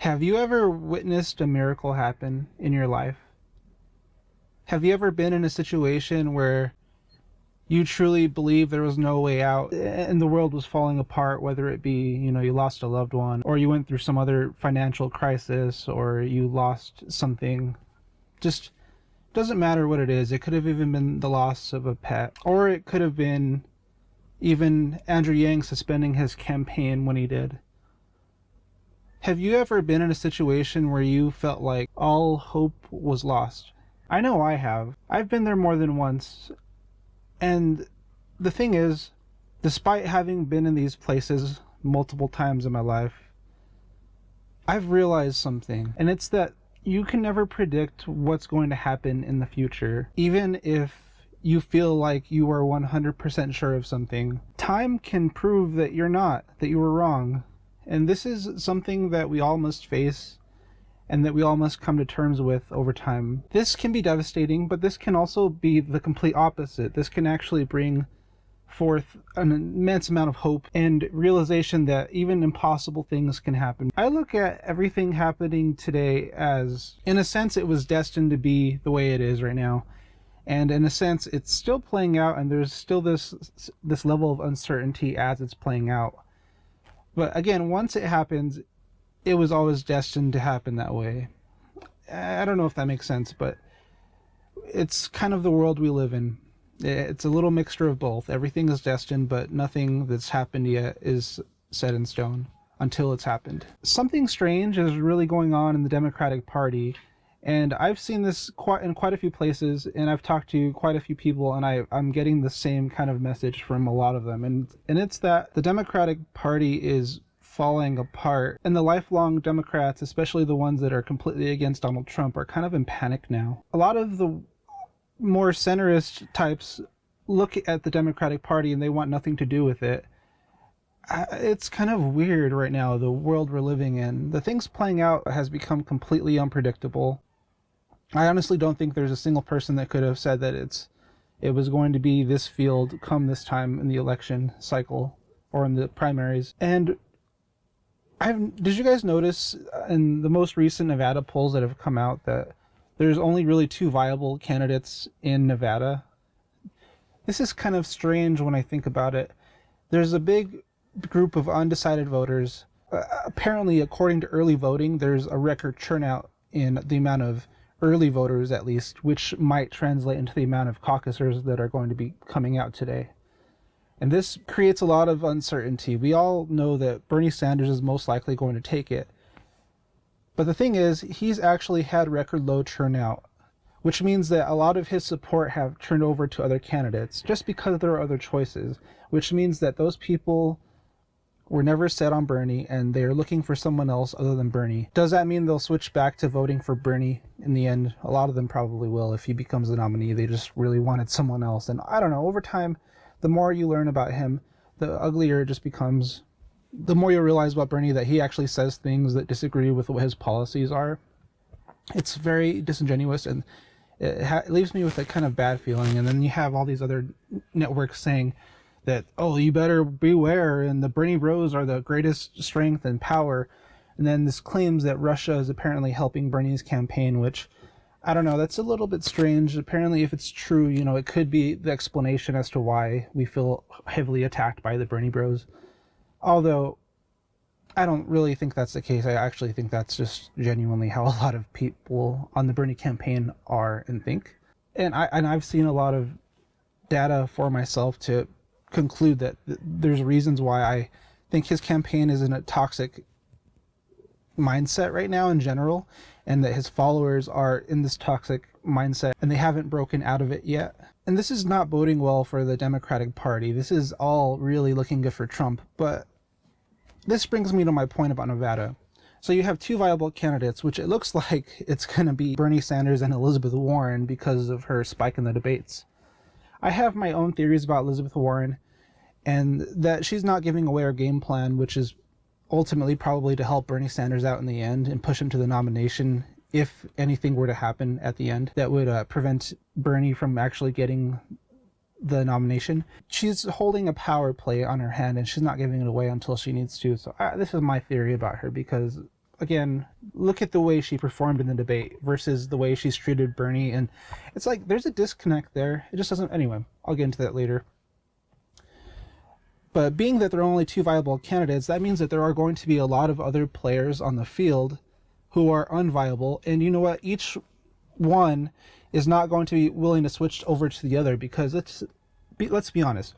Have you ever witnessed a miracle happen in your life? Have you ever been in a situation where you truly believe there was no way out and the world was falling apart, whether it be, you lost a loved one, or you went through some other financial crisis, or you lost something? Just doesn't matter what it is. It could have even been the loss of a pet, or it could have been even Andrew Yang suspending his campaign when he did. Have you ever been in a situation where you felt like all hope was lost? I know I have. I've been there more than once. And the thing is, despite having been in these places multiple times in my life, I've realized something. And it's that you can never predict what's going to happen in the future. Even if you feel like you are 100% sure of something, time can prove that you're not, that you were wrong. And this is something that we all must face and that we all must come to terms with over time. This can be devastating, but this can also be the complete opposite. This can actually bring forth an immense amount of hope and realization that even impossible things can happen. I look at everything happening today as, in a sense, it was destined to be the way it is right now. And in a sense, it's still playing out, and there's still this level of uncertainty as it's playing out. But again, once it happens, it was always destined to happen that way. I don't know if that makes sense, but it's kind of the world we live in. It's a little mixture of both. Everything is destined, but nothing that's happened yet is set in stone until it's happened. Something strange is really going on in the Democratic Party, and I've seen this in quite a few places, and I've talked to quite a few people, and I'm getting the same kind of message from a lot of them. And it's that the Democratic Party is falling apart, and the lifelong Democrats, especially the ones that are completely against Donald Trump, are kind of in panic now. A lot of the more centrist types look at the Democratic Party and they want nothing to do with it. It's kind of weird right now, the world we're living in. The things playing out has become completely unpredictable. I honestly don't think there's a single person that could have said that it was going to be this field come this time in the election cycle or in the primaries. And did you guys notice in the most recent Nevada polls that have come out that there's only really two viable candidates in Nevada? This is kind of strange when I think about it. There's a big group of undecided voters. Apparently, according to early voting, there's a record turnout in the amount of early voters, at least, which might translate into the amount of caucusers that are going to be coming out today. And this creates a lot of uncertainty. We all know that Bernie Sanders is most likely going to take it. But the thing is, he's actually had record low turnout, which means that a lot of his support have turned over to other candidates just because there are other choices, which means that those people were never set on Bernie and they're looking for someone else other than Bernie. Does that mean they'll switch back to voting for Bernie in the end? A lot of them probably will. If he becomes the nominee, they just really wanted someone else. And I don't know, over time, the more you learn about him, the uglier it just becomes. The more you realize about Bernie that he actually says things that disagree with what his policies are. It's very disingenuous, and it leaves me with a kind of bad feeling. And then you have all these other networks saying that, oh, you better beware, and the Bernie bros are the greatest strength and power. And then this claims that Russia is apparently helping Bernie's campaign, which, I don't know, that's a little bit strange. Apparently, if it's true, it could be the explanation as to why we feel heavily attacked by the Bernie bros. Although, I don't really think that's the case. I actually think that's just genuinely how a lot of people on the Bernie campaign are and think. And I've seen a lot of data for myself to conclude that there's reasons why I think his campaign is in a toxic mindset right now in general, and that his followers are in this toxic mindset and they haven't broken out of it yet. And this is not boding well for the Democratic Party. This is all really looking good for Trump. But this brings me to my point about Nevada. So you have two viable candidates, which it looks like it's going to be Bernie Sanders and Elizabeth Warren because of her spike in the debates. I have my own theories about Elizabeth Warren, and that she's not giving away her game plan, which is ultimately probably to help Bernie Sanders out in the end and push him to the nomination if anything were to happen at the end that would prevent Bernie from actually getting the nomination. She's holding a power play on her hand, and she's not giving it away until she needs to. So this is my theory about her, because again, look at the way she performed in the debate versus the way she's treated Bernie, and it's like there's a disconnect there. It just doesn't. Anyway, I'll get into that later. But being that there are only two viable candidates, that means that there are going to be a lot of other players on the field who are unviable, and you know what? Each one is not going to be willing to switch over to the other, because let's be honest.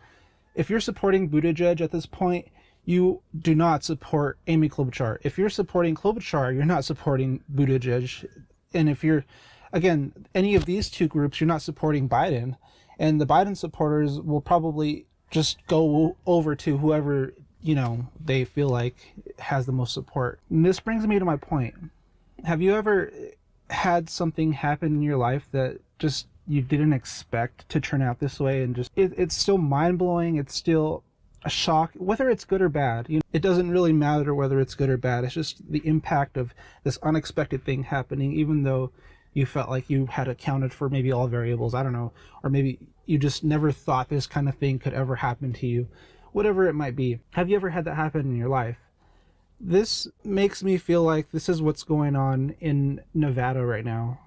If you're supporting Buttigieg at this point, you do not support Amy Klobuchar. If you're supporting Klobuchar, you're not supporting Buttigieg. And if you're, again, any of these two groups, you're not supporting Biden. And the Biden supporters will probably just go over to whoever, they feel like has the most support. And this brings me to my point. Have you ever had something happen in your life that just you didn't expect to turn out this way, and just it's still mind-blowing, it's still a shock, whether it's good or bad? It doesn't really matter whether it's good or bad. It's just the impact of this unexpected thing happening, even though you felt like you had accounted for maybe all variables, I don't know, or maybe you just never thought this kind of thing could ever happen to you, whatever it might be. Have you ever had that happen in your life? This makes me feel like this is what's going on in Nevada right now.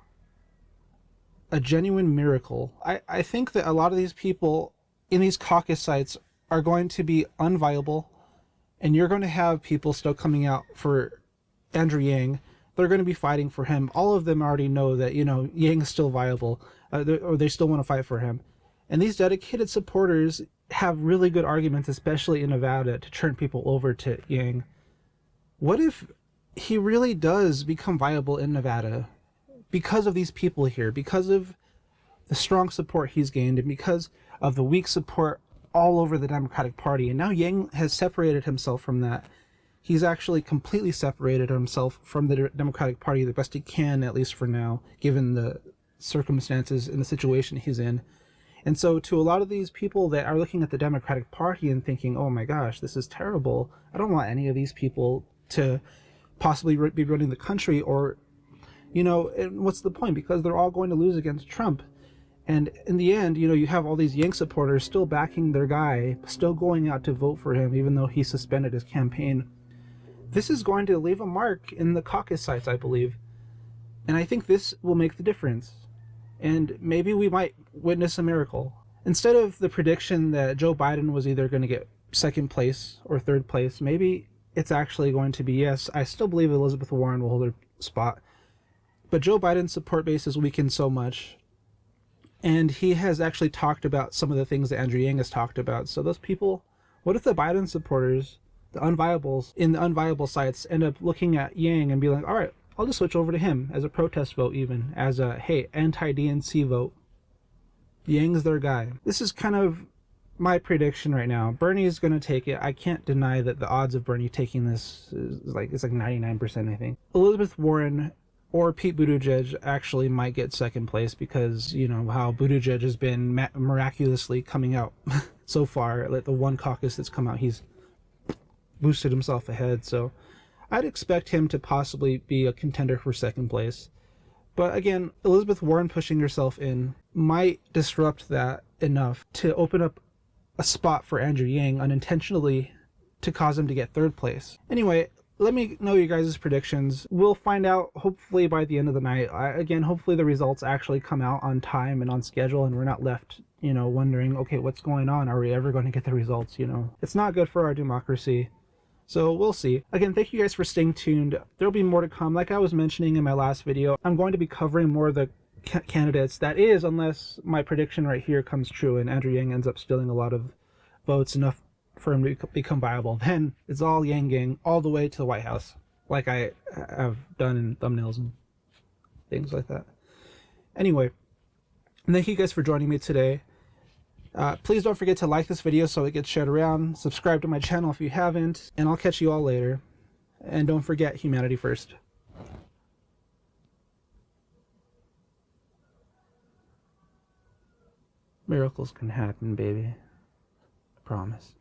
A genuine miracle. I think that a lot of these people in these caucus sites are going to be unviable, and you're going to have people still coming out for Andrew Yang. They're going to be fighting for him. All of them already know that, Yang is still viable, or they still want to fight for him. And these dedicated supporters have really good arguments, especially in Nevada, to turn people over to Yang. What if he really does become viable in Nevada? Because of these people here, because of the strong support he's gained, and because of the weak support all over the Democratic Party. And now Yang has separated himself from that. He's actually completely separated himself from the Democratic Party the best he can, at least for now, given the circumstances and the situation he's in. And so to a lot of these people that are looking at the Democratic Party and thinking, oh my gosh, this is terrible. I don't want any of these people to possibly be running the country, or and what's the point? Because they're all going to lose against Trump. And in the end, you have all these Yang supporters still backing their guy, still going out to vote for him, even though he suspended his campaign. This is going to leave a mark in the caucus sites, I believe. And I think this will make the difference. And maybe we might witness a miracle. Instead of the prediction that Joe Biden was either going to get second place or third place, maybe it's actually going to be, yes, I still believe Elizabeth Warren will hold her spot. But Joe Biden's support base is weakened so much, and he has actually talked about some of the things that Andrew Yang has talked about. So those people, what if the Biden supporters, the unviables in the unviable sites, end up looking at Yang and be like, all right, I'll just switch over to him as a protest vote, even as a, hey, anti-DNC vote. Yang's their guy. This is kind of my prediction right now. Bernie is going to take it. I can't deny that the odds of Bernie taking this is it's like 99%, I think. Elizabeth Warren or Pete Buttigieg actually might get second place, because how Buttigieg has been miraculously coming out so far. Like the one caucus that's come out, he's boosted himself ahead. So I'd expect him to possibly be a contender for second place. But again, Elizabeth Warren pushing herself in might disrupt that enough to open up a spot for Andrew Yang unintentionally to cause him to get third place. Anyway, let me know your guys' predictions. We'll find out hopefully by the end of the night. Again, hopefully the results actually come out on time and on schedule, and we're not left, wondering, okay, what's going on? Are we ever going to get the results? It's not good for our democracy. So we'll see. Again, thank you guys for staying tuned. There'll be more to come. Like I was mentioning in my last video, I'm going to be covering more of the candidates. That is, unless my prediction right here comes true and Andrew Yang ends up stealing a lot of votes, enough for him to become viable. Then it's all Yang Gang all the way to the White House, like I have done in thumbnails and things like that. Anyway, thank you guys for joining me today. Please don't forget to like this video so it gets shared around. Subscribe to my channel if you haven't, and I'll catch you all later. And don't forget, humanity first. Miracles can happen, baby. I promise.